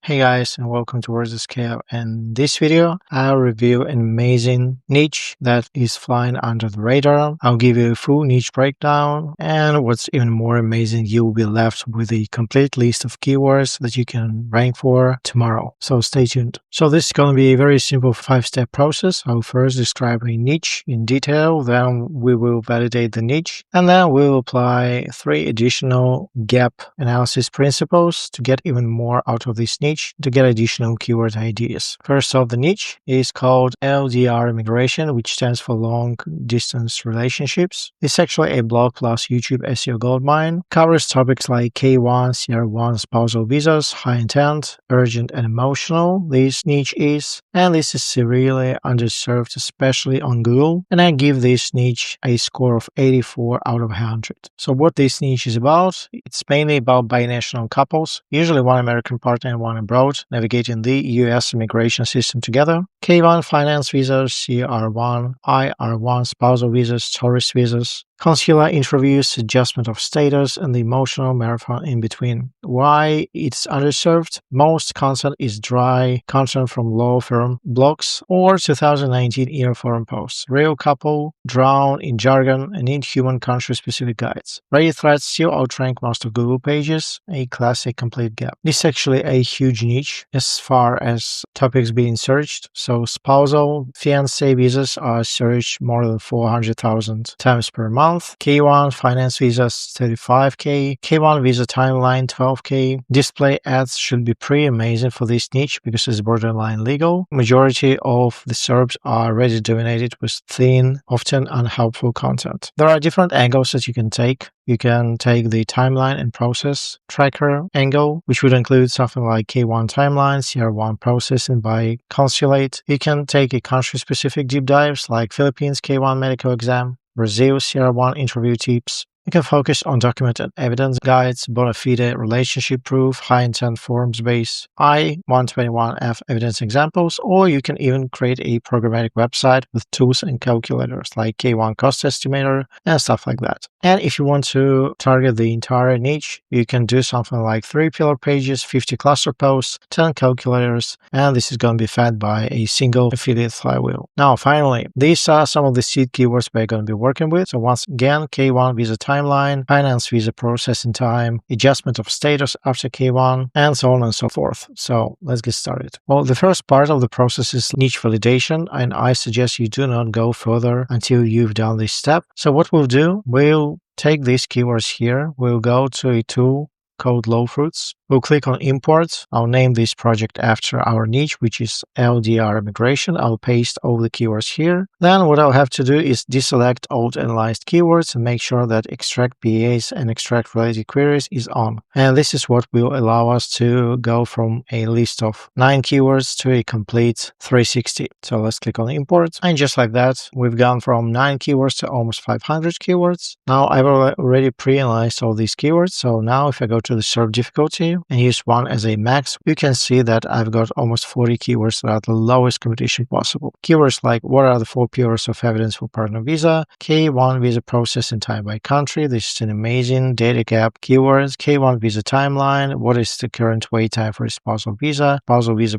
Hey guys, and welcome to WordsAtScale. In this video, I'll review an amazing niche that is flying under the radar. I'll give you a full niche breakdown, and what's even more amazing, you will be left with a complete list of keywords that you can rank for tomorrow. So stay tuned. So this is going to be a very simple 5-step process. I'll first describe a niche in detail, then we will validate the niche, and then we'll apply 3 additional gap analysis principles to get even more out of this niche to get additional keyword ideas. First off, the niche is called LDR immigration, which stands for long distance relationships. It's actually a blog plus YouTube SEO goldmine. Covers topics like K1, CR1 spousal visas, high intent, urgent and emotional. This niche is, and this is severely underserved, especially on Google. And I give this niche a score of 84 out of 100. So what this niche is about, it's mainly about binational couples, usually one American partner and one abroad, navigating the US immigration system together. K1 finance visas, CR1, IR1 spousal visas, tourist visas, consular interviews, adjustment of status, and the emotional marathon in between. Why it's underserved? Most content is dry content from law firm blogs or 2019 year forum posts. Real couple drown in jargon and inhuman country-specific guides. Reddit threads still outrank most of Google pages, a classic complete gap. This is actually a huge niche as far as topics being searched. So spousal, fiancé visas are searched more than 400,000 times per month. K1 finance visas 35k, K1 visa timeline 12k. Display ads should be pretty amazing for this niche because it's borderline legal. Majority of the SERPs are already dominated with thin, often unhelpful content. There are different angles that you can take. You can take the timeline and process tracker angle, which would include something like K1 timeline, CR1 processing by consulate. You can take a country-specific deep dives like Philippines K1 medical exam, Brazil CR1 interview tips. You can focus on documented evidence guides, bona fide relationship proof, high-intent forms-based I-121F evidence examples, or you can even create a programmatic website with tools and calculators like K1 cost estimator and stuff like that. And if you want to target the entire niche, you can do something like 3 pillar pages, 50 cluster posts, 10 calculators, and this is going to be fed by a single affiliate flywheel. Now, finally, these are some of the seed keywords we're going to be working with. So once again, K1 visa timeline, finance visa processing time, adjustment of status after K1, and so on and so forth. So let's get started. Well, the first part of the process is niche validation, and I suggest you do not go further until you've done this step. So what we'll do, we'll take these keywords here, we'll go to a tool called LowFruits. We'll click on import. I'll name this project after our niche, which is LDR immigration. I'll paste all the keywords here. Then what I'll have to do is deselect old analyzed keywords and make sure that extract PAs and extract related queries is on. And this is what will allow us to go from a list of 9 keywords to a complete 360. So let's click on import. And just like that, we've gone from 9 keywords to almost 500 keywords. Now I've already pre-analyzed all these keywords. So now if I go to the SERP difficulty and use 1 as a max, you can see that I've got almost 40 keywords that are the lowest competition possible. Keywords like what are the 4 pillars of evidence for partner visa, K1 visa processing time by country. This is an amazing data gap keywords. K1 visa timeline, what is the current wait time for a spousal visa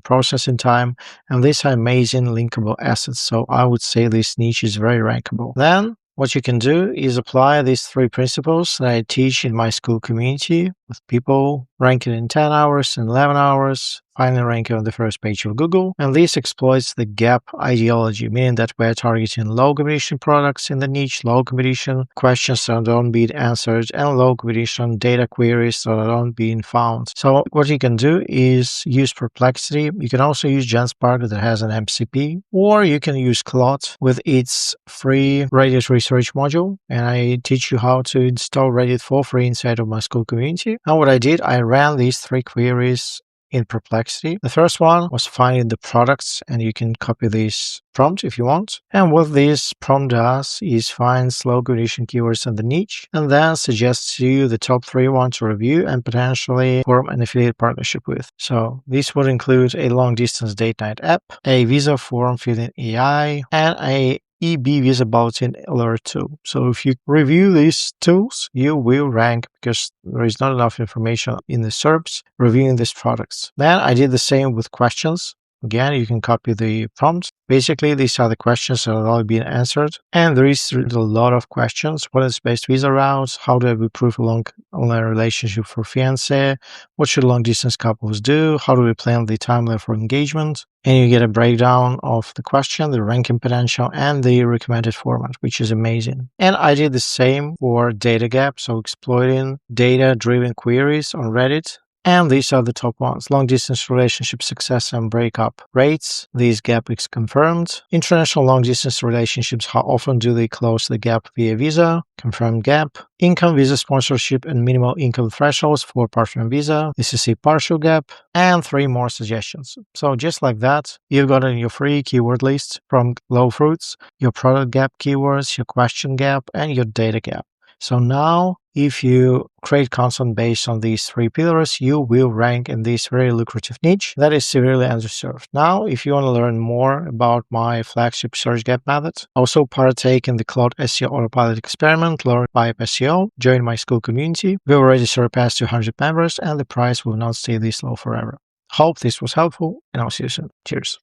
processing time, and these are amazing linkable assets. So I would say this niche is very rankable. Then what you can do is apply these 3 principles that I teach in my school community with people ranking in 10 hours and 11 hours, finally ranking on the first page of Google. And this exploits the gap ideology, meaning that we're targeting low competition products in the niche, low competition questions that don't being answered, and low competition data queries that aren't being found. So what you can do is use Perplexity. You can also use GenSpark that has an MCP, or you can use Claude with its free Reddit research module. And I teach you how to install Reddit for free inside of my school community. And what I did, I ran these 3 queries in Perplexity. The first one was finding the products, and you can copy this prompt if you want. And what this prompt does is finds low competition keywords in the niche and then suggests you the top 3 ones to review and potentially form an affiliate partnership with. So this would include a long distance date night app, a visa form filling AI, and a EB Visibility and Alert tool. So if you review these tools, you will rank because there is not enough information in the SERPs reviewing these products. Then I did the same with questions. Again, you can copy the prompt. Basically, these are the questions that are all being answered. And there is a lot of questions. What is best visa routes? How do I improve a long online relationship for fiancé? What should long-distance couples do? How do we plan the timeline for engagement? And you get a breakdown of the question, the ranking potential, and the recommended format, which is amazing. And I did the same for data gap, so exploiting data-driven queries on Reddit. And these are the top ones. Long-distance relationship success and breakup rates. This gap is confirmed. International long-distance relationships, how often do they close the gap via visa? Confirmed gap. Income, visa sponsorship, and minimal income thresholds for partner visa. This is a partial gap. And 3 more suggestions. So just like that, you've got in your free keyword list from LowFruits, your product gap keywords, your question gap, and your data gap. So now, if you create content based on these 3 pillars, you will rank in this very lucrative niche that is severely underserved. Now, if you want to learn more about my flagship search gap method, also partake in the Cloud SEO Autopilot experiment, Learn by SEO, join my school community. We already surpassed 200 members and the price will not stay this low forever. Hope this was helpful and I'll see you soon. Cheers.